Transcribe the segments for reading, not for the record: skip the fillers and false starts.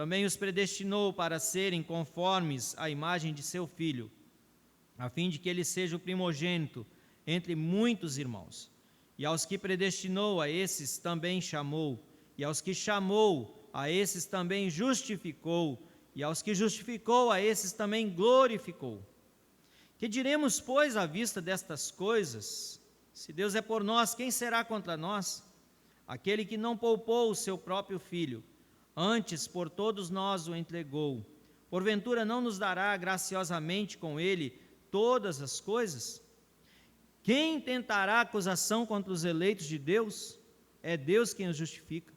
também os predestinou para serem conformes à imagem de seu Filho, a fim de que ele seja o primogênito entre muitos irmãos. E aos que predestinou, a esses também chamou, e aos que chamou, a esses também justificou, e aos que justificou, a esses também glorificou. Que diremos, pois, à vista destas coisas? Se Deus é por nós, quem será contra nós? Aquele que não poupou o seu próprio Filho, antes por todos nós o entregou, porventura não nos dará graciosamente com ele todas as coisas? Quem tentará acusação contra os eleitos de Deus? É Deus quem os justifica.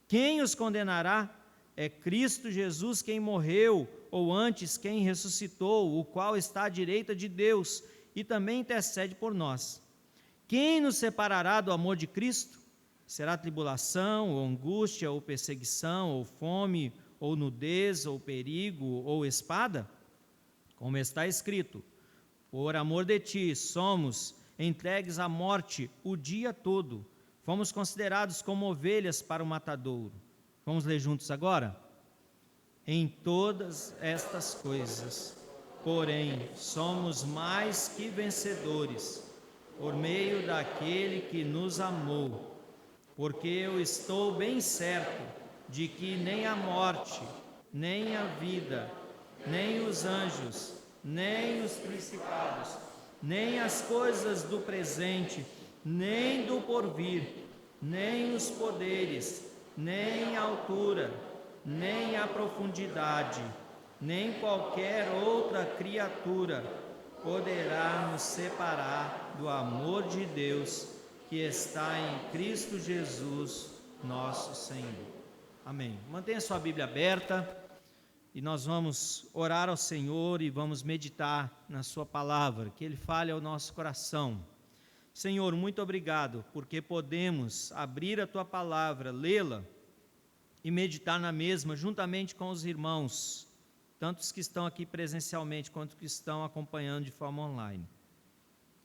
Quem os condenará? É Cristo Jesus quem morreu, ou antes quem ressuscitou, o qual está à direita de Deus e também intercede por nós. Quem nos separará do amor de Cristo? Será tribulação, ou angústia, ou perseguição, ou fome, ou nudez, ou perigo, ou espada? Como está escrito: por amor de ti somos entregues à morte o dia todo, fomos considerados como ovelhas para o matadouro. Vamos ler juntos agora? Em todas estas coisas, porém, somos mais que vencedores, por meio daquele que nos amou, porque eu estou bem certo de que nem a morte, nem a vida, nem os anjos, nem os principados, nem as coisas do presente, nem do porvir, nem os poderes, nem a altura, nem a profundidade, nem qualquer outra criatura poderá nos separar do amor de Deus que está em Cristo Jesus, nosso Senhor. Amém. Mantenha sua Bíblia aberta e nós vamos orar ao Senhor e vamos meditar na sua palavra, que Ele fale ao nosso coração. Senhor, muito obrigado, porque podemos abrir a tua palavra, lê-la e meditar na mesma, juntamente com os irmãos, tanto os que estão aqui presencialmente, quanto os que estão acompanhando de forma online.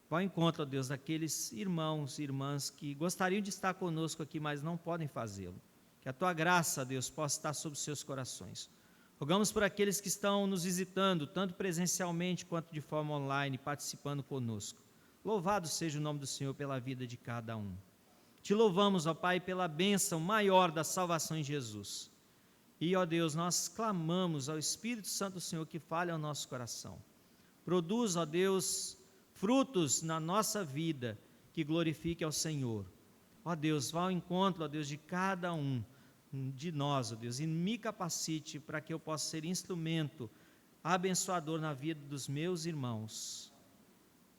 Vá ao encontro, ó Deus, daqueles irmãos e irmãs que gostariam de estar conosco aqui, mas não podem fazê-lo. Que a tua graça, Deus, possa estar sobre os seus corações. Rogamos por aqueles que estão nos visitando, tanto presencialmente quanto de forma online, participando conosco. Louvado seja o nome do Senhor pela vida de cada um. Te louvamos, ó Pai, pela bênção maior da salvação em Jesus. E, ó Deus, nós clamamos ao Espírito Santo do Senhor que fale ao nosso coração. Produz, ó Deus, frutos na nossa vida que glorifique ao Senhor. Ó Deus, vá ao encontro, ó Deus, de cada um de nós, ó Deus, e me capacite para que eu possa ser instrumento abençoador na vida dos meus irmãos.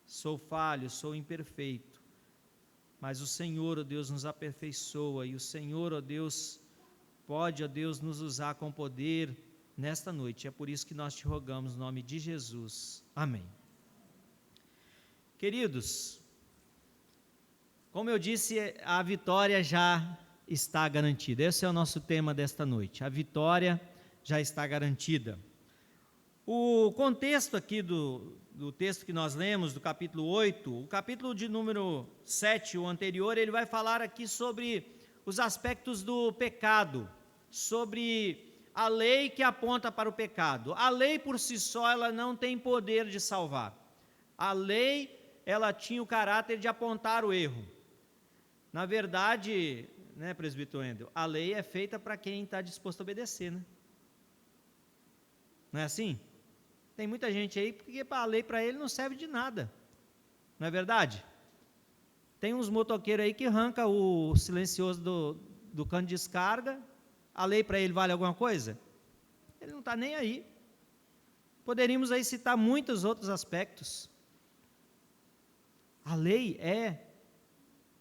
Sou falho, sou imperfeito, mas o Senhor, ó Deus, nos aperfeiçoa, e o Senhor, ó Deus, pode, ó Deus, nos usar com poder nesta noite. É por isso que nós te rogamos, no nome de Jesus. Amém. Queridos, como eu disse, a vitória já está garantida. Esse é o nosso tema desta noite. A vitória já está garantida. O contexto aqui do texto que nós lemos, do capítulo 8, o capítulo de número 7, o anterior, ele vai falar aqui sobre os aspectos do pecado, sobre a lei que aponta para o pecado. A lei por si só, ela não tem poder de salvar. A lei, ela tinha o caráter de apontar o erro. Na verdade, né, presbítero Wendel, a lei é feita para quem está disposto a obedecer, né? Não é assim? Tem muita gente aí porque a lei para ele não serve de nada, não é verdade? Tem uns motoqueiros aí que arranca o silencioso do cano de descarga, a lei para ele vale alguma coisa? Ele não está nem aí. Poderíamos aí citar muitos outros aspectos. A lei é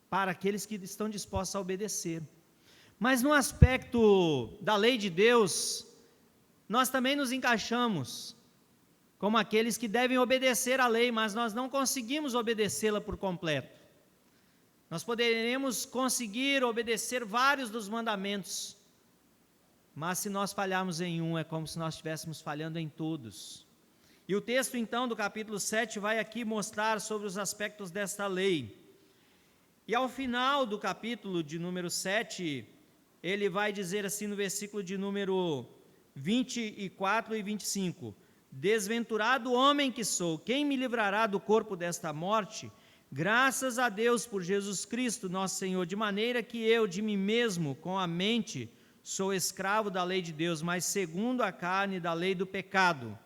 para aqueles que estão dispostos a obedecer. Mas no aspecto da lei de Deus, nós também nos encaixamos como aqueles que devem obedecer à lei, mas nós não conseguimos obedecê-la por completo. Nós poderemos conseguir obedecer vários dos mandamentos, mas se nós falharmos em um, é como se nós estivéssemos falhando em todos. E o texto então do capítulo 7 vai aqui mostrar sobre os aspectos desta lei. E ao final do capítulo de número 7, ele vai dizer assim no versículo de número 24 e 25. Desventurado homem que sou, quem me livrará do corpo desta morte? Graças a Deus por Jesus Cristo, nosso Senhor, de maneira que eu, de mim mesmo, com a mente, sou escravo da lei de Deus, mas segundo a carne, da lei do pecado.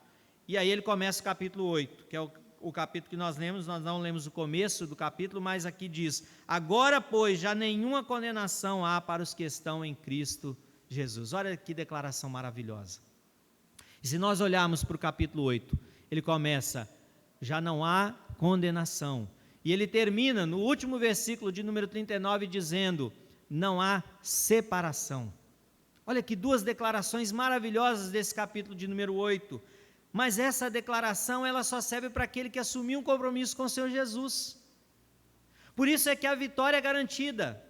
E aí ele começa o capítulo 8, que é o capítulo que nós lemos. Nós não lemos o começo do capítulo, mas aqui diz: agora, pois, já nenhuma condenação há para os que estão em Cristo Jesus. Olha que declaração maravilhosa. E se nós olharmos para o capítulo 8, ele começa: já não há condenação. E ele termina no último versículo de número 39 dizendo: não há separação. Olha que duas declarações maravilhosas desse capítulo de número 8. Mas essa declaração, ela só serve para aquele que assumiu um compromisso com o Senhor Jesus. Por isso é que a vitória é garantida,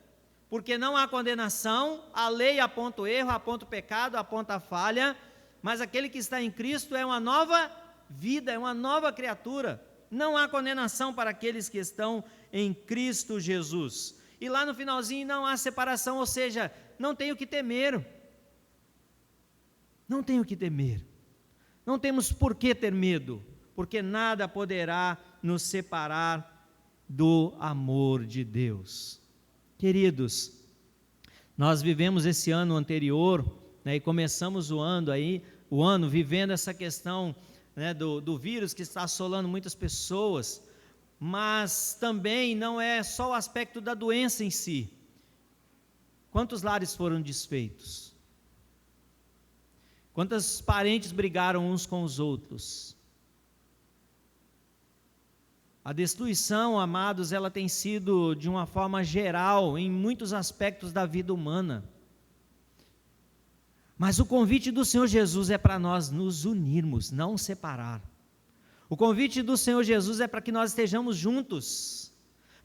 porque não há condenação, a lei aponta o erro, aponta o pecado, aponta a falha, mas aquele que está em Cristo é uma nova vida, é uma nova criatura. Não há condenação para aqueles que estão em Cristo Jesus. E lá no finalzinho não há separação, ou seja, não tenho que temer. Não tenho que temer. Não temos por que ter medo, porque nada poderá nos separar do amor de Deus. Queridos, nós vivemos esse ano anterior, né, e começamos o ano vivendo essa questão, né, do vírus que está assolando muitas pessoas, mas também não é só o aspecto da doença em si. Quantos lares foram desfeitos? Quantos parentes brigaram uns com os outros? A destruição, amados, ela tem sido de uma forma geral em muitos aspectos da vida humana. Mas o convite do Senhor Jesus é para nós nos unirmos, não separar. O convite do Senhor Jesus é para que nós estejamos juntos,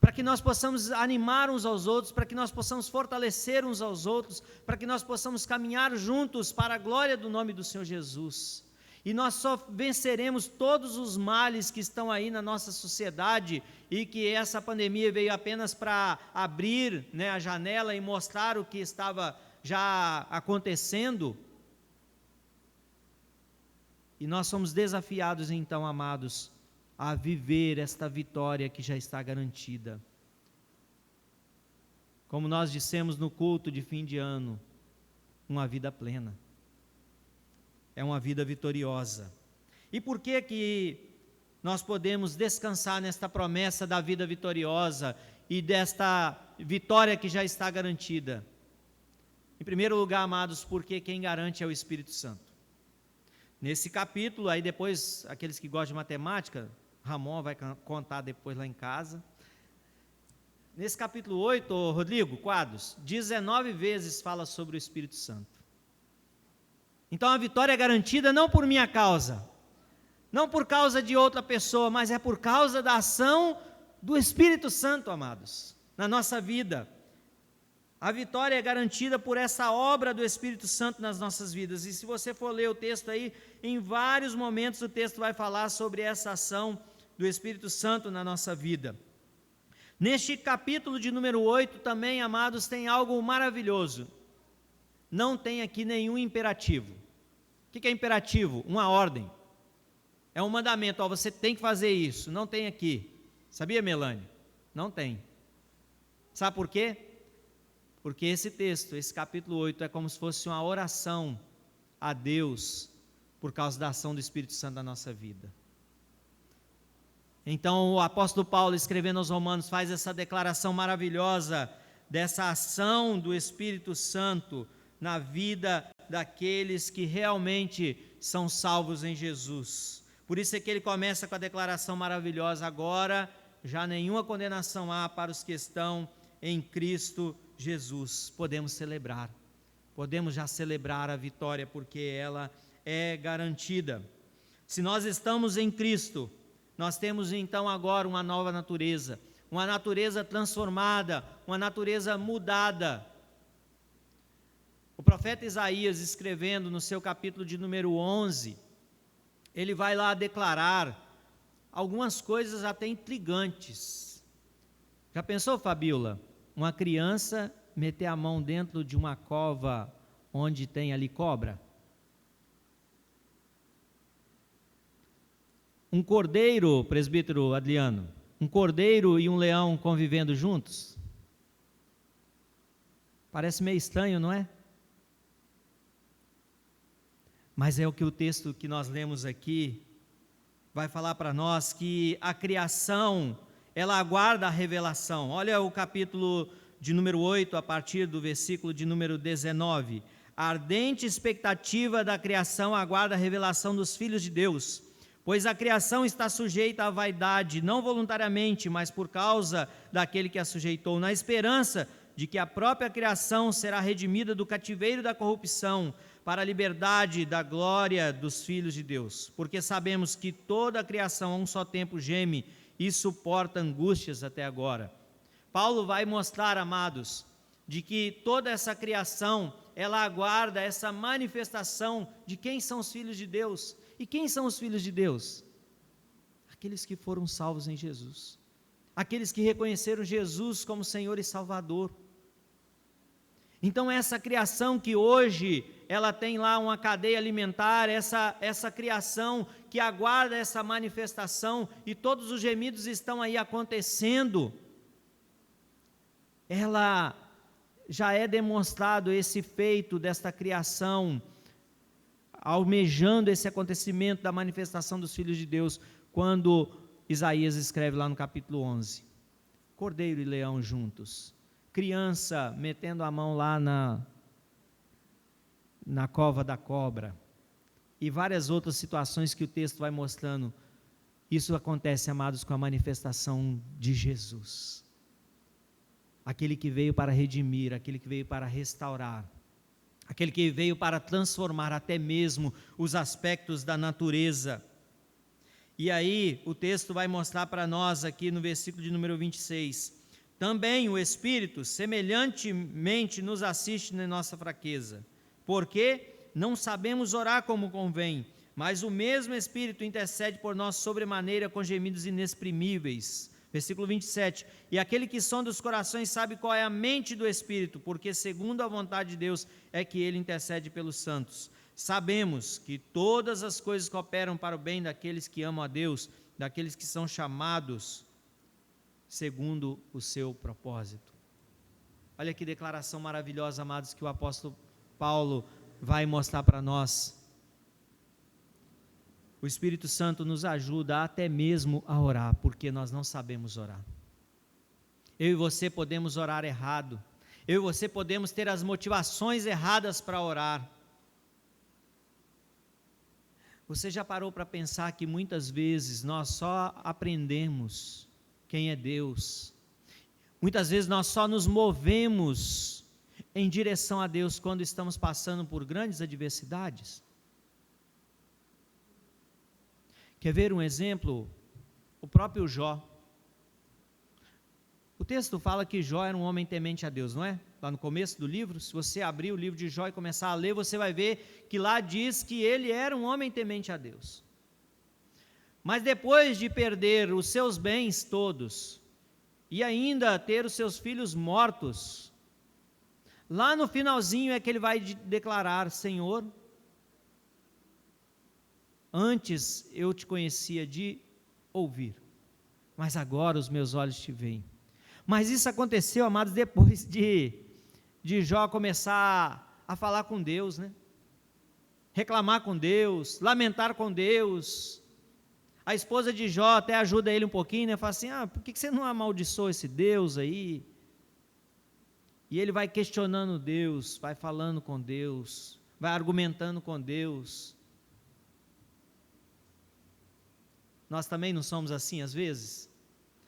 para que nós possamos animar uns aos outros, para que nós possamos fortalecer uns aos outros, para que nós possamos caminhar juntos para a glória do nome do Senhor Jesus. E nós só venceremos todos os males que estão aí na nossa sociedade, e que essa pandemia veio apenas para abrir, né, a janela e mostrar o que estava já acontecendo. E nós somos desafiados então, amados, a viver esta vitória que já está garantida. Como nós dissemos no culto de fim de ano, uma vida plena. É uma vida vitoriosa. E por que que nós podemos descansar nesta promessa da vida vitoriosa e desta vitória que já está garantida? Em primeiro lugar, amados, porque quem garante é o Espírito Santo. Nesse capítulo, aí depois, aqueles que gostam de matemática, Ramon vai contar depois lá em casa. Nesse capítulo 8, Rodrigo Quadros, 19 vezes fala sobre o Espírito Santo. Então a vitória é garantida não por minha causa, não por causa de outra pessoa, mas é por causa da ação do Espírito Santo, amados, na nossa vida. A vitória é garantida por essa obra do Espírito Santo nas nossas vidas. E se você for ler o texto aí, em vários momentos o texto vai falar sobre essa ação do Espírito Santo na nossa vida. Neste capítulo de número 8 também, amados, tem algo maravilhoso. Não tem aqui nenhum imperativo. O que é imperativo? Uma ordem. É um mandamento, você tem que fazer isso. Não tem aqui. Sabia, Melanie? Não tem. Sabe por quê? Porque esse texto, esse capítulo 8, é como se fosse uma oração a Deus por causa da ação do Espírito Santo na nossa vida. Então o apóstolo Paulo, escrevendo aos Romanos, faz essa declaração maravilhosa dessa ação do Espírito Santo na vida daqueles que realmente são salvos em Jesus. Por isso é que ele começa com a declaração maravilhosa: agora já nenhuma condenação há para os que estão em Cristo Jesus. Podemos celebrar, podemos já celebrar a vitória, porque ela é garantida. Se nós estamos em Cristo, nós temos então agora uma nova natureza, uma natureza transformada, uma natureza mudada. O profeta Isaías, escrevendo no seu capítulo de número 11, ele vai lá declarar algumas coisas até intrigantes. Já pensou, Fabíola, uma criança meter a mão dentro de uma cova onde tem ali cobra? Um cordeiro, presbítero Adriano, um cordeiro e um leão convivendo juntos? Parece meio estranho, não é? Mas é o que o texto que nós lemos aqui vai falar para nós, que a criação, ela aguarda a revelação. Olha o capítulo de número 8, a partir do versículo de número 19. A ardente expectativa da criação aguarda a revelação dos filhos de Deus, pois a criação está sujeita à vaidade, não voluntariamente, mas por causa daquele que a sujeitou, na esperança de que a própria criação será redimida do cativeiro da corrupção, para a liberdade da glória dos filhos de Deus. Porque sabemos que toda a criação a um só tempo geme e suporta angústias até agora. Paulo vai mostrar, amados, de que toda essa criação, ela aguarda essa manifestação de quem são os filhos de Deus. E quem são os filhos de Deus? Aqueles que foram salvos em Jesus. Aqueles que reconheceram Jesus como Senhor e Salvador. Então essa criação que hoje ela tem lá uma cadeia alimentar, essa criação que aguarda essa manifestação, e todos os gemidos estão aí acontecendo, ela já é demonstrado esse feito desta criação, almejando esse acontecimento da manifestação dos filhos de Deus, quando Isaías escreve lá no capítulo 11, cordeiro e leão juntos, criança metendo a mão lá na cova da cobra, e várias outras situações que o texto vai mostrando. Isso acontece, amados, com a manifestação de Jesus, aquele que veio para redimir, aquele que veio para restaurar, aquele que veio para transformar até mesmo os aspectos da natureza. E aí o texto vai mostrar para nós aqui no versículo de número 26, também o Espírito semelhantemente nos assiste na nossa fraqueza, porque não sabemos orar como convém, mas o mesmo Espírito intercede por nós sobremaneira com gemidos inexprimíveis. Versículo 27, e aquele que sonda os corações sabe qual é a mente do Espírito, porque segundo a vontade de Deus é que ele intercede pelos santos. Sabemos que todas as coisas cooperam para o bem daqueles que amam a Deus, daqueles que são chamados segundo o seu propósito. Olha que declaração maravilhosa, amados, que o apóstolo Paulo vai mostrar para nós. O Espírito Santo nos ajuda até mesmo a orar, porque nós não sabemos orar. Eu e você podemos orar errado. Eu e você podemos ter as motivações erradas para orar. Você já parou para pensar que muitas vezes nós só aprendemos quem é Deus? Muitas vezes nós só nos movemos em direção a Deus quando estamos passando por grandes adversidades. Quer ver um exemplo? O próprio Jó. O texto fala que Jó era um homem temente a Deus, não é? Lá no começo do livro, se você abrir o livro de Jó e começar a ler, você vai ver que lá diz que ele era um homem temente a Deus. Mas depois de perder os seus bens todos, e ainda ter os seus filhos mortos, lá no finalzinho é que ele vai declarar: Senhor, antes eu te conhecia de ouvir, mas agora os meus olhos te veem. Mas isso aconteceu, amados, depois de Jó começar a falar com Deus, né? Reclamar com Deus, lamentar com Deus. A esposa de Jó até ajuda ele um pouquinho, né? Fala assim: por que você não amaldiçoou esse Deus aí? E ele vai questionando Deus, vai falando com Deus, vai argumentando com Deus. Nós também não somos assim às vezes?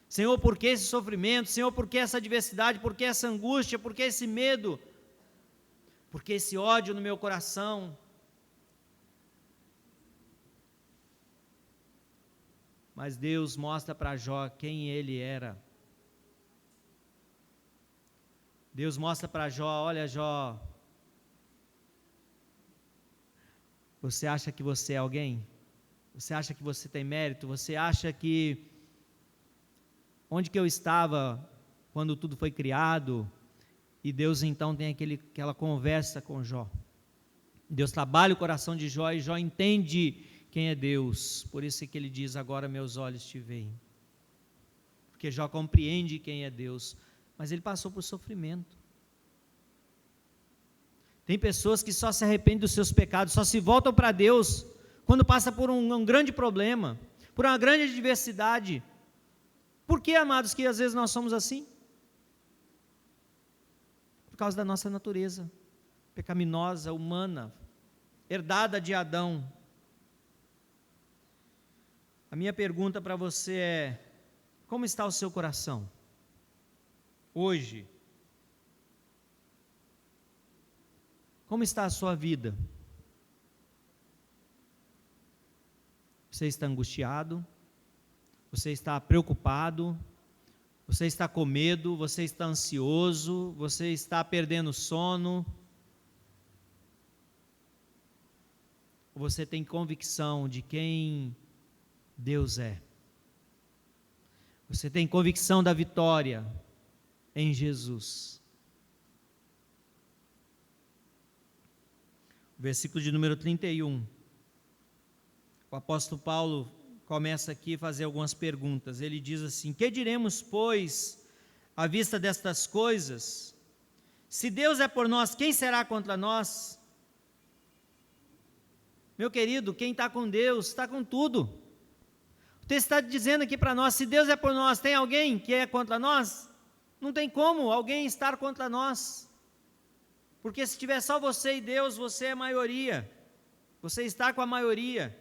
Senhor, por que esse sofrimento? Senhor, por que essa adversidade? Por que essa angústia? Por que esse medo? Por que esse ódio no meu coração? Mas Deus mostra para Jó quem ele era. Deus mostra para Jó: olha, Jó, você acha que você é alguém? Você acha que você tem mérito? Você acha que onde que eu estava quando tudo foi criado? E Deus então tem aquela conversa com Jó. Deus trabalha o coração de Jó, e Jó entende quem é Deus. Por isso é que ele diz, agora meus olhos te veem. Porque Jó compreende quem é Deus, mas ele passou por sofrimento. Tem pessoas que só se arrependem dos seus pecados, só se voltam para Deus quando passa por um grande problema, por uma grande adversidade. Por que, amados, que às vezes nós somos assim? Por causa da nossa natureza pecaminosa, humana, herdada de Adão. A minha pergunta para você é: como está o seu coração hoje? Como está a sua vida? Você está angustiado? Você está preocupado? Você está com medo? Você está ansioso? Você está perdendo sono? Você tem convicção de quem Deus é? Você tem convicção da vitória em Jesus? Versículo de número 31. O apóstolo Paulo começa aqui a fazer algumas perguntas. Ele diz assim: que diremos, pois, à vista destas coisas? Se Deus é por nós, quem será contra nós? Meu querido, quem está com Deus, está com tudo. O texto está dizendo aqui para nós, se Deus é por nós, tem alguém que é contra nós? Não tem como alguém estar contra nós. Porque se tiver só você e Deus, você é a maioria. Você está com a maioria.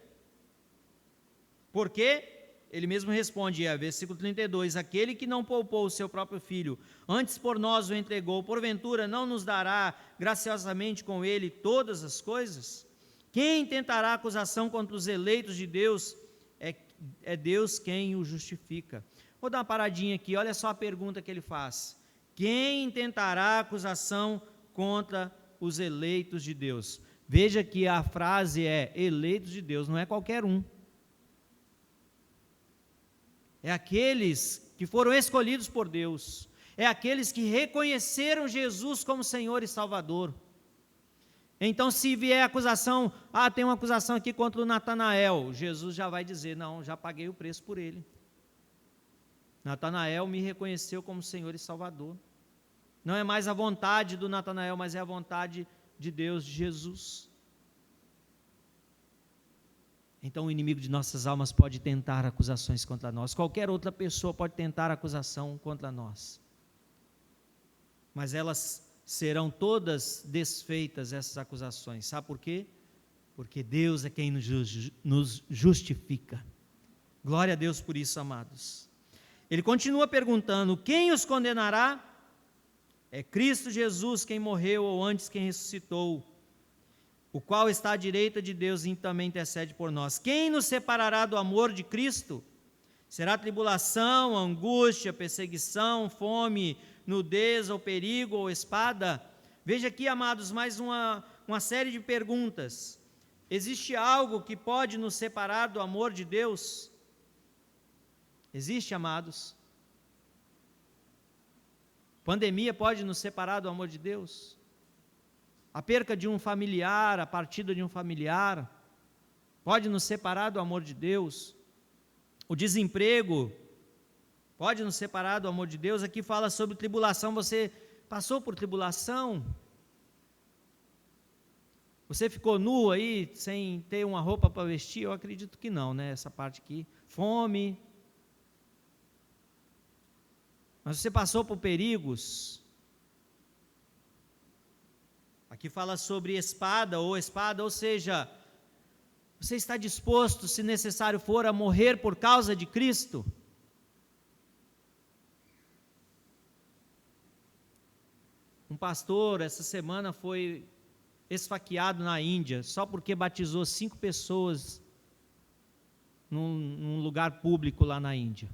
Por quê? Ele mesmo responde, versículo 32, aquele que não poupou o seu próprio filho, antes por nós o entregou, porventura não nos dará graciosamente com ele todas as coisas? Quem tentará acusação contra os eleitos de Deus? É Deus quem o justifica. Vou dar uma paradinha aqui, olha só a pergunta que ele faz. Quem tentará acusação contra os eleitos de Deus? Veja que a frase é eleitos de Deus, não é qualquer um. É aqueles que foram escolhidos por Deus. É aqueles que reconheceram Jesus como Senhor e Salvador. Então, se vier acusação, tem uma acusação aqui contra o Natanael, Jesus já vai dizer, não, já paguei o preço por ele. Natanael me reconheceu como Senhor e Salvador. Não é mais a vontade do Natanael, mas é a vontade de Deus, de Jesus. Então o inimigo de nossas almas pode tentar acusações contra nós, qualquer outra pessoa pode tentar acusação contra nós, mas elas serão todas desfeitas, essas acusações. Sabe por quê? Porque Deus é quem nos justifica. Glória a Deus por isso, amados. Ele continua perguntando, quem os condenará? É Cristo Jesus quem morreu, ou antes quem ressuscitou, o qual está à direita de Deus e também intercede por nós. Quem nos separará do amor de Cristo? Será tribulação, angústia, perseguição, fome, nudez, ou perigo, ou espada? Veja aqui, amados, mais uma série de perguntas. Existe algo que pode nos separar do amor de Deus? Existe, amados? Pandemia pode nos separar do amor de Deus? A perca de um familiar, a partida de um familiar, pode nos separar do amor de Deus. O desemprego pode nos separar do amor de Deus. Aqui fala sobre tribulação. Você passou por tribulação? Você ficou nu aí, sem ter uma roupa para vestir? Eu acredito que não, né? Essa parte aqui. Fome. Mas você passou por perigos? Aqui fala sobre espada, ou seja, você está disposto, se necessário for, a morrer por causa de Cristo? Um pastor, essa semana, foi esfaqueado na Índia, só porque batizou 5 pessoas num lugar público lá na Índia.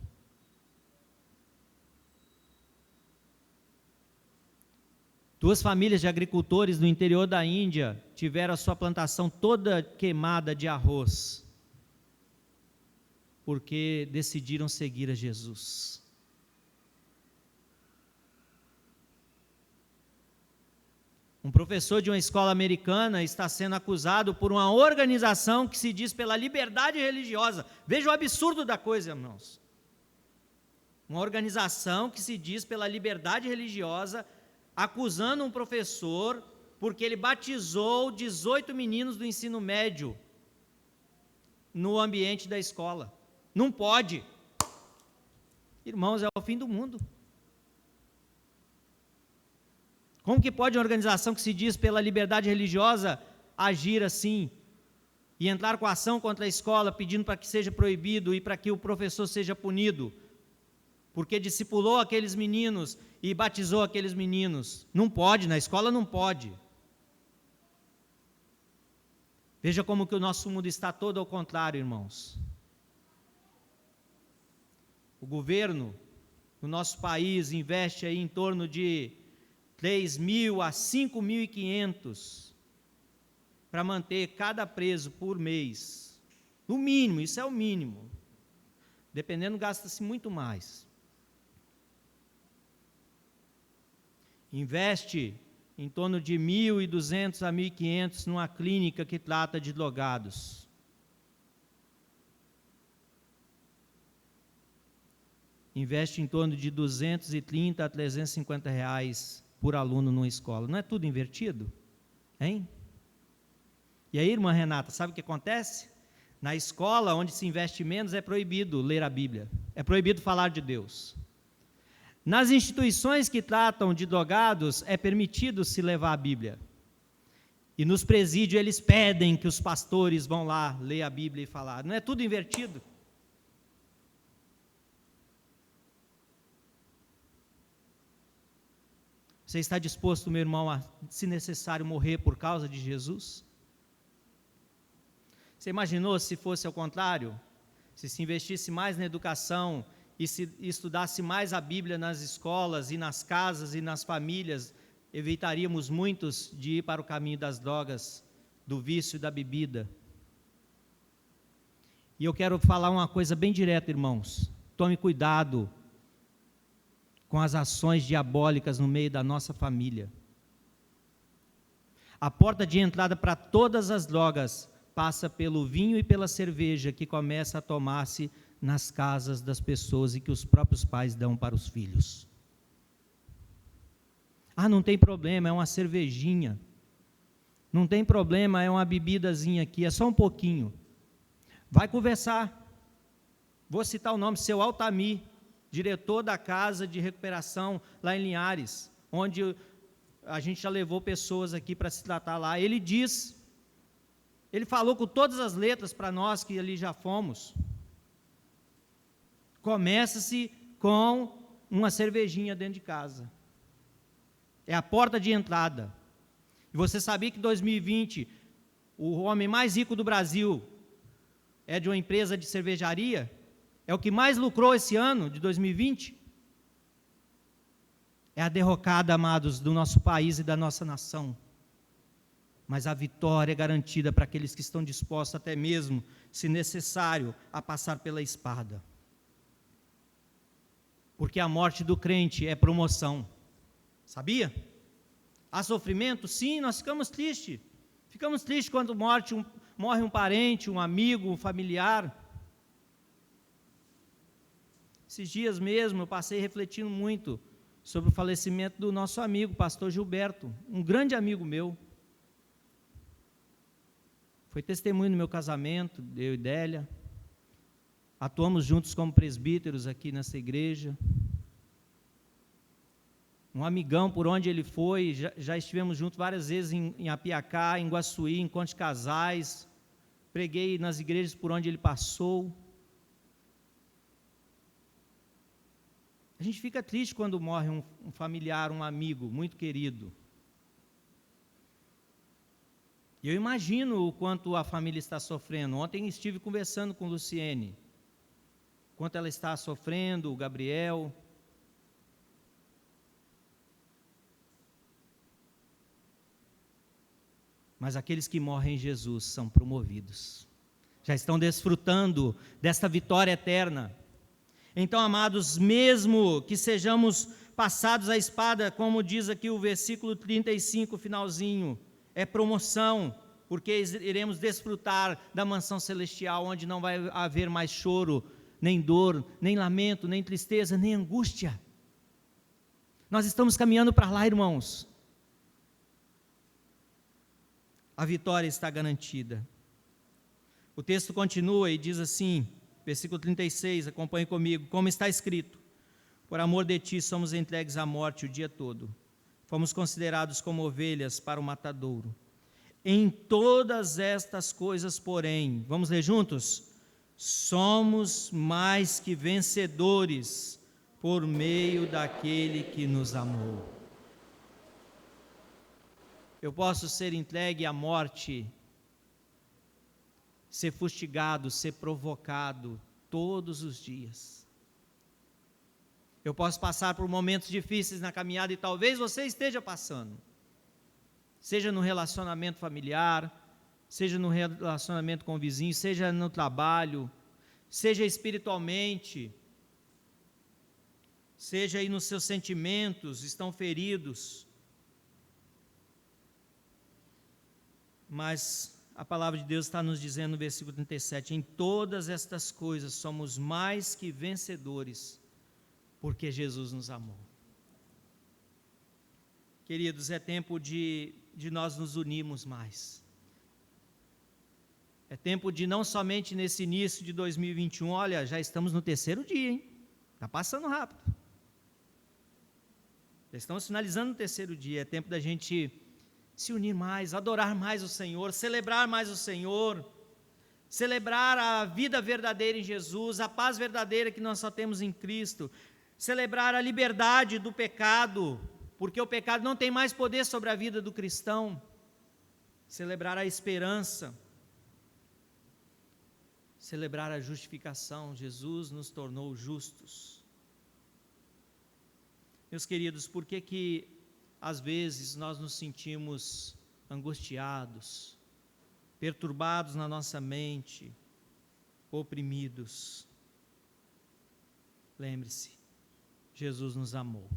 Duas famílias de agricultores no interior da Índia tiveram a sua plantação toda queimada de arroz, porque decidiram seguir a Jesus. Um professor de uma escola americana está sendo acusado por uma organização que se diz pela liberdade religiosa. Veja o absurdo da coisa, irmãos. Uma organização que se diz pela liberdade religiosa, acusando um professor porque ele batizou 18 meninos do ensino médio no ambiente da escola. Não pode. Irmãos, é o fim do mundo. Como que pode uma organização que se diz pela liberdade religiosa agir assim e entrar com ação contra a escola pedindo para que seja proibido e para que o professor seja punido? Porque discipulou aqueles meninos e batizou aqueles meninos. Não pode, na escola não pode. Veja como que o nosso mundo está todo ao contrário, irmãos. O governo do nosso país investe aí em torno de 3.000 a 5.500 para manter cada preso por mês. No mínimo, isso é o mínimo. Dependendo, gasta-se muito mais. Investe em torno de 1.200 a 1.500 numa clínica que trata de drogados. Investe em torno de 230 a 350 reais por aluno numa escola. Não é tudo invertido? Hein? E aí, irmã Renata, sabe o que acontece? Na escola, onde se investe menos, é proibido ler a Bíblia. É proibido falar de Deus. Nas instituições que tratam de drogados, é permitido se levar a Bíblia. E nos presídios, eles pedem que os pastores vão lá ler a Bíblia e falar. Não é tudo invertido? Você está disposto, meu irmão, a, se necessário, morrer por causa de Jesus? Você imaginou se fosse ao contrário? Se investisse mais na educação e se estudasse mais a Bíblia nas escolas e nas casas e nas famílias, evitaríamos muitos de ir para o caminho das drogas, do vício e da bebida. E eu quero falar uma coisa bem direta, irmãos. Tome cuidado com as ações diabólicas no meio da nossa família. A porta de entrada para todas as drogas passa pelo vinho e pela cerveja que começa a tomar-se nas casas das pessoas e que os próprios pais dão para os filhos. Ah, não tem problema, é uma cervejinha. Não tem problema, é uma bebidazinha aqui, é só um pouquinho. Vai conversar. Vou citar o nome, seu Altamir, diretor da casa de recuperação lá em Linhares, onde a gente já levou pessoas aqui para se tratar lá. Ele falou com todas as letras para nós que ali já fomos. Começa-se com uma cervejinha dentro de casa. É a porta de entrada. E você sabia que em 2020, o homem mais rico do Brasil é de uma empresa de cervejaria? É o que mais lucrou esse ano, de 2020? É a derrocada, amados, do nosso país e da nossa nação. Mas a vitória é garantida para aqueles que estão dispostos, até mesmo, se necessário, a passar pela espada. Porque a morte do crente é promoção. Sabia? Há sofrimento? Sim, nós ficamos tristes. Ficamos tristes quando morre um parente, um amigo, um familiar. Esses dias mesmo eu passei refletindo muito sobre o falecimento do nosso amigo, pastor Gilberto, um grande amigo meu. Foi testemunho no meu casamento, eu e Délia. Atuamos juntos como presbíteros aqui nessa igreja. Um amigão por onde ele foi, já estivemos juntos várias vezes em Apiacá, em Guaçuí, em Conde Casais. Preguei nas igrejas por onde ele passou. A gente fica triste quando morre um familiar, um amigo muito querido. Eu imagino o quanto a família está sofrendo. Ontem estive conversando com Luciene, quanto ela está sofrendo, o Gabriel. Mas aqueles que morrem em Jesus são promovidos. Já estão desfrutando desta vitória eterna. Então, amados, mesmo que sejamos passados a espada, como diz aqui o versículo 35, finalzinho, é promoção, porque iremos desfrutar da mansão celestial, onde não vai haver mais choro, nem dor, nem lamento, nem tristeza, nem angústia. Nós estamos caminhando para lá, irmãos. A vitória está garantida. O texto continua e diz assim, versículo 36, acompanhe comigo, como está escrito: por amor de ti somos entregues à morte o dia todo, fomos considerados como ovelhas para o matadouro. Em todas estas coisas, porém, vamos ler juntos? Somos mais que vencedores por meio daquele que nos amou. Eu posso ser entregue à morte, ser fustigado, ser provocado todos os dias. Eu posso passar por momentos difíceis na caminhada e talvez você esteja passando. Seja no relacionamento familiar, seja no relacionamento com o vizinho, seja no trabalho, seja espiritualmente, seja aí nos seus sentimentos, estão feridos. Mas a palavra de Deus está nos dizendo no versículo 37, em todas estas coisas somos mais que vencedores, porque Jesus nos amou. Queridos, é tempo de nós nos unirmos mais. É tempo de não somente nesse início de 2021, olha, já estamos no 3º dia, hein? Está passando rápido. Já estamos finalizando o 3º dia, é tempo da gente se unir mais, adorar mais o Senhor, celebrar mais o Senhor, celebrar a vida verdadeira em Jesus, a paz verdadeira que nós só temos em Cristo, celebrar a liberdade do pecado, porque o pecado não tem mais poder sobre a vida do cristão, celebrar a esperança, celebrar a justificação. Jesus nos tornou justos. Meus queridos, por que às vezes nós nos sentimos angustiados, perturbados na nossa mente, oprimidos? Lembre-se, Jesus nos amou.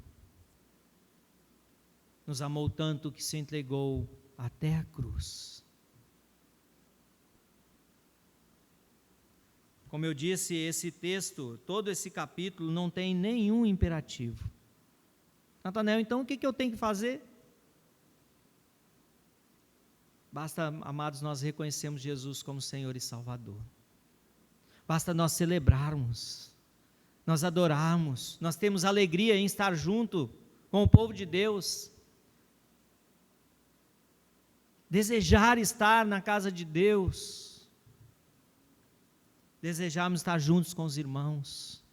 Nos amou tanto que se entregou até a cruz. Como eu disse, esse texto, todo esse capítulo não tem nenhum imperativo. Natanael, então o que eu tenho que fazer? Basta, amados, nós reconhecermos Jesus como Senhor e Salvador. Basta nós celebrarmos, nós adorarmos, nós temos alegria em estar junto com o povo de Deus, desejar estar na casa de Deus, desejarmos estar juntos com os irmãos,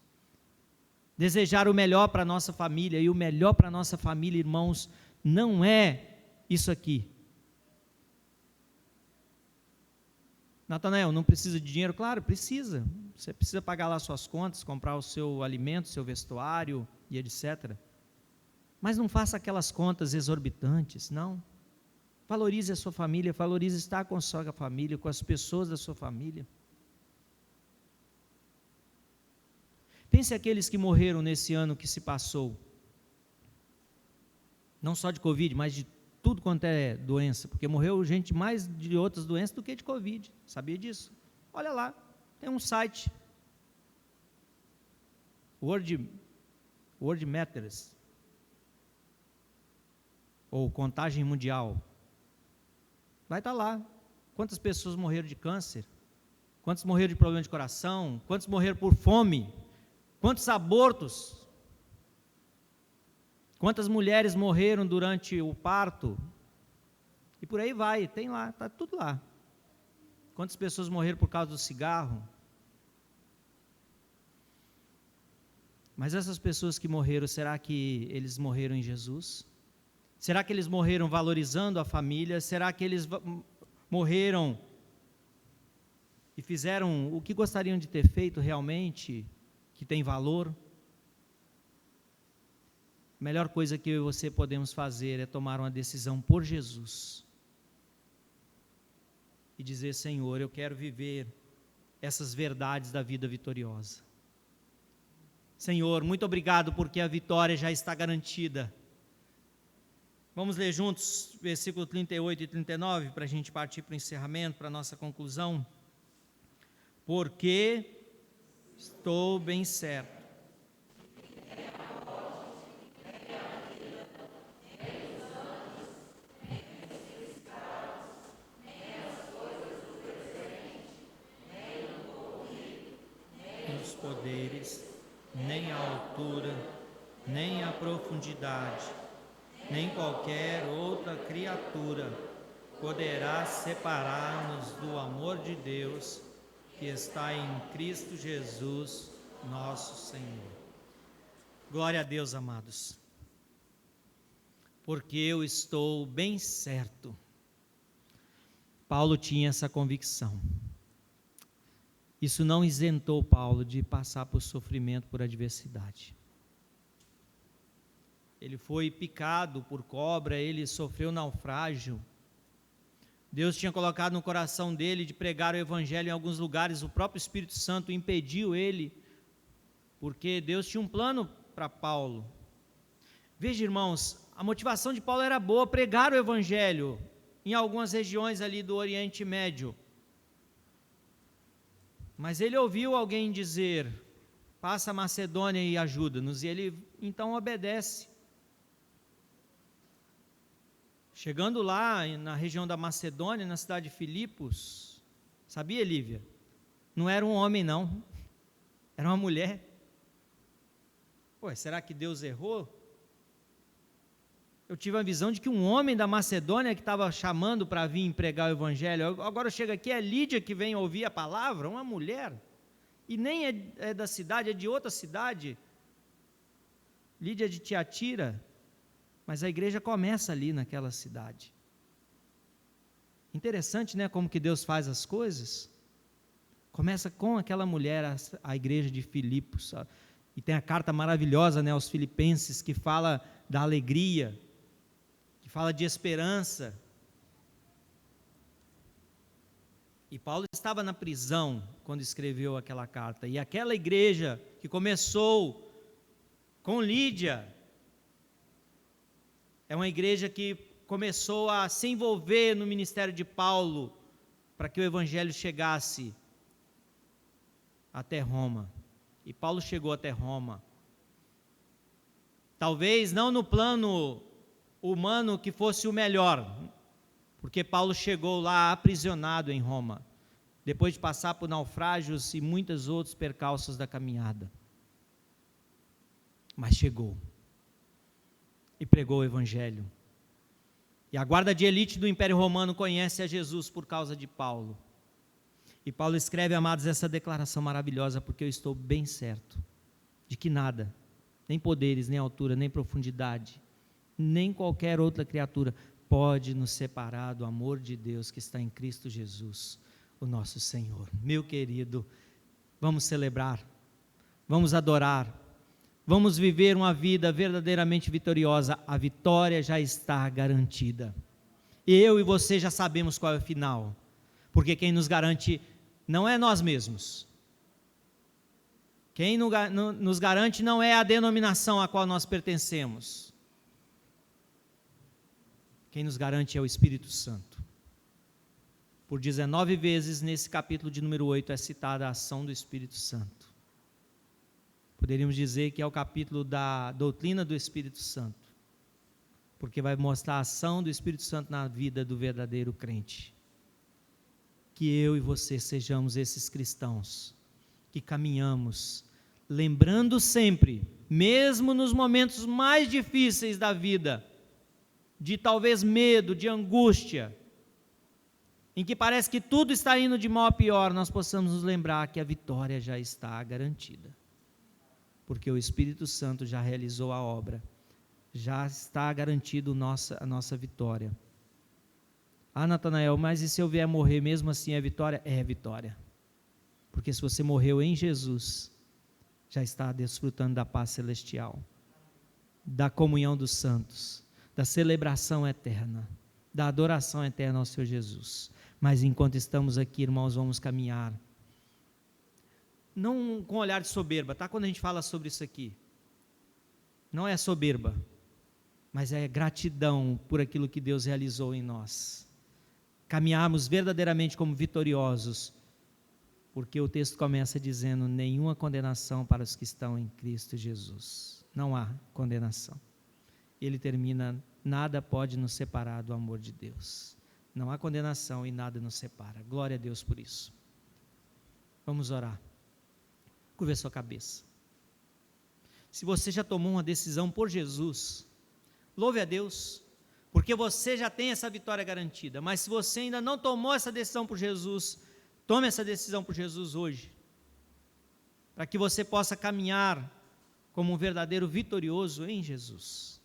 desejar o melhor para a nossa família, e o melhor para a nossa família, irmãos, não é isso aqui. Natanael, não precisa de dinheiro? Claro, precisa. Você precisa pagar lá suas contas, comprar o seu alimento, seu vestuário e etc. Mas não faça aquelas contas exorbitantes, não. Valorize a sua família, valorize estar com a sua família, com as pessoas da sua família. Pense aqueles que morreram nesse ano que se passou, não só de Covid, mas de tudo quanto é doença, porque morreu gente mais de outras doenças do que de Covid, sabia disso? Olha lá, tem um site, World Matters, ou Contagem Mundial, vai estar lá, quantas pessoas morreram de câncer, quantos morreram de problema de coração, quantos morreram por fome, quantos abortos, quantas mulheres morreram durante o parto, e por aí vai, tem lá, está tudo lá. Quantas pessoas morreram por causa do cigarro? Mas essas pessoas que morreram, será que eles morreram em Jesus? Será que eles morreram valorizando a família? Será que eles morreram e fizeram o que gostariam de ter feito realmente, que tem valor? A melhor coisa que eu e você podemos fazer é tomar uma decisão por Jesus e dizer: Senhor, eu quero viver essas verdades da vida vitoriosa. Senhor, muito obrigado porque a vitória já está garantida. Vamos ler juntos versículo 38 e 39 para a gente partir para o encerramento, para a nossa conclusão. Porque estou bem certo. Os poderes, nem a altura, nem a profundidade, nem qualquer outra criatura poderá separar-nos do amor de Deus que está em Cristo Jesus, nosso Senhor. Glória a Deus, amados, porque eu estou bem certo. Paulo tinha essa convicção. Isso não isentou Paulo de passar por sofrimento, por adversidade. Ele foi picado por cobra, ele sofreu naufrágio. Deus tinha colocado no coração dele de pregar o evangelho em alguns lugares, o próprio Espírito Santo impediu ele, porque Deus tinha um plano para Paulo. Veja, irmãos, a motivação de Paulo era boa, pregar o evangelho em algumas regiões ali do Oriente Médio. Mas ele ouviu alguém dizer, passa a Macedônia e ajuda-nos, e ele então obedece. Chegando lá na região da Macedônia, na cidade de Filipos, sabia, Lívia? Não era um homem não, era uma mulher. Pô, será que Deus errou? Eu tive a visão de que um homem da Macedônia que estava chamando para vir pregar o evangelho, agora chega aqui, é Lídia que vem ouvir a palavra, uma mulher, e nem é da cidade, é de outra cidade, Lídia de Tiatira, mas a igreja começa ali naquela cidade. Interessante, né, como que Deus faz as coisas? Começa com aquela mulher, a igreja de Filipos, e tem a carta maravilhosa, né, aos filipenses, que fala da alegria, que fala de esperança. E Paulo estava na prisão quando escreveu aquela carta, e aquela igreja que começou com Lídia, é uma igreja que começou a se envolver no ministério de Paulo, para que o evangelho chegasse até Roma, e Paulo chegou até Roma, talvez não no plano humano que fosse o melhor, porque Paulo chegou lá aprisionado em Roma, depois de passar por naufrágios e muitos outros percalços da caminhada, mas chegou, e pregou o evangelho, e a guarda de elite do Império Romano conhece a Jesus por causa de Paulo, e Paulo escreve, amados, essa declaração maravilhosa, porque eu estou bem certo, de que nada, nem poderes, nem altura, nem profundidade, nem qualquer outra criatura pode nos separar do amor de Deus que está em Cristo Jesus, o nosso Senhor. Meu querido, vamos celebrar, vamos adorar, vamos viver uma vida verdadeiramente vitoriosa. A vitória já está garantida. Eu e você já sabemos qual é o final, porque quem nos garante não é nós mesmos. Quem nos garante não é a denominação a qual nós pertencemos. Quem nos garante é o Espírito Santo. Por 19 vezes nesse capítulo de número 8 é citada a ação do Espírito Santo. Poderíamos dizer que é o capítulo da doutrina do Espírito Santo, porque vai mostrar a ação do Espírito Santo na vida do verdadeiro crente. Que eu e você sejamos esses cristãos que caminhamos, lembrando sempre, mesmo nos momentos mais difíceis da vida, de talvez medo, de angústia, em que parece que tudo está indo de mal a pior, nós possamos nos lembrar que a vitória já está garantida, porque o Espírito Santo já realizou a obra, já está garantido a nossa vitória. Ah, Natanael, mas e se eu vier morrer mesmo assim é vitória? É vitória, porque se você morreu em Jesus, já está desfrutando da paz celestial, da comunhão dos santos, da celebração eterna, da adoração eterna ao Senhor Jesus. Mas enquanto estamos aqui, irmãos, vamos caminhar. não com olhar de soberba, tá? Quando a gente fala sobre isso aqui, não é soberba, mas é gratidão por aquilo que Deus realizou em nós. Caminharmos verdadeiramente como vitoriosos, porque o texto começa dizendo: nenhuma condenação para os que estão em Cristo Jesus. Não há condenação. Ele termina: nada pode nos separar do amor de Deus. Não há condenação e nada nos separa. Glória a Deus por isso. Vamos orar. Curva a sua cabeça. Se você já tomou uma decisão por Jesus, louve a Deus, porque você já tem essa vitória garantida. Mas se você ainda não tomou essa decisão por Jesus, tome essa decisão por Jesus hoje, para que você possa caminhar como um verdadeiro vitorioso em Jesus.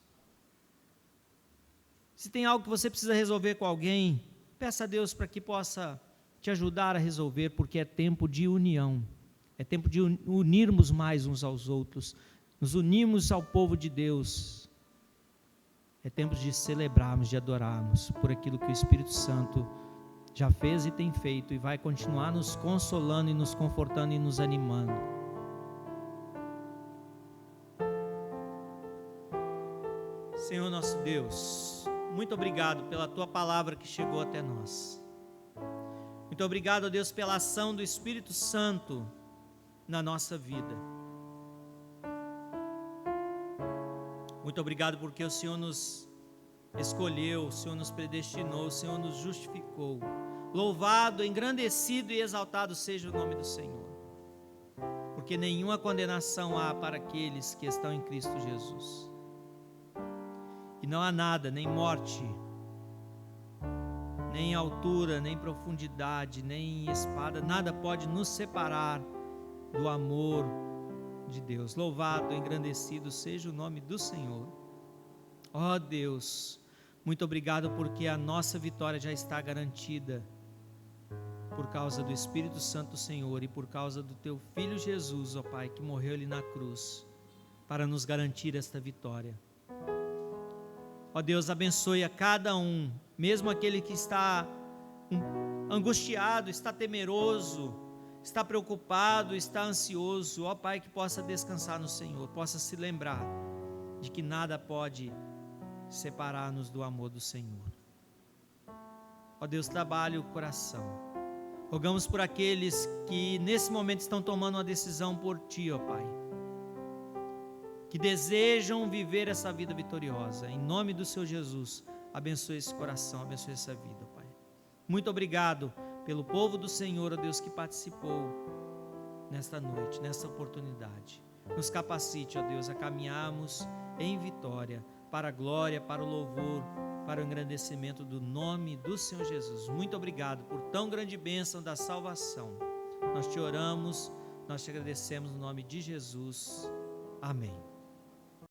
Se tem algo que você precisa resolver com alguém, peça a Deus para que possa te ajudar a resolver, porque é tempo de união, é tempo de unirmos mais uns aos outros, nos unirmos ao povo de Deus, é tempo de celebrarmos, de adorarmos por aquilo que o Espírito Santo já fez e tem feito, e vai continuar nos consolando e nos confortando e nos animando. Senhor nosso Deus, muito obrigado pela Tua palavra que chegou até nós. Muito obrigado, ó Deus, pela ação do Espírito Santo na nossa vida. Muito obrigado porque o Senhor nos escolheu, o Senhor nos predestinou, o Senhor nos justificou. Louvado, engrandecido e exaltado seja o nome do Senhor, porque nenhuma condenação há para aqueles que estão em Cristo Jesus. E não há nada, nem morte, nem altura, nem profundidade, nem espada, nada pode nos separar do amor de Deus. Louvado, engrandecido seja o nome do Senhor. Ó Deus, muito obrigado porque a nossa vitória já está garantida por causa do Espírito Santo do Senhor e por causa do Teu Filho Jesus, ó Pai, que morreu ali na cruz para nos garantir esta vitória. Ó Deus, abençoe a cada um, mesmo aquele que está angustiado, está temeroso, está preocupado, está ansioso, ó Pai, que possa descansar no Senhor, possa se lembrar de que nada pode separar-nos do amor do Senhor. Ó Deus, trabalhe o coração. Rogamos por aqueles que nesse momento estão tomando uma decisão por Ti, ó Pai, que desejam viver essa vida vitoriosa. Em nome do Senhor Jesus, abençoe esse coração, abençoe essa vida, ó Pai. Muito obrigado pelo povo do Senhor, ó Deus, que participou nesta noite, nessa oportunidade. Nos capacite, ó Deus, a caminharmos em vitória, para a glória, para o louvor, para o engrandecimento do nome do Senhor Jesus. Muito obrigado por tão grande bênção da salvação. Nós te oramos, nós te agradecemos no nome de Jesus. Amém.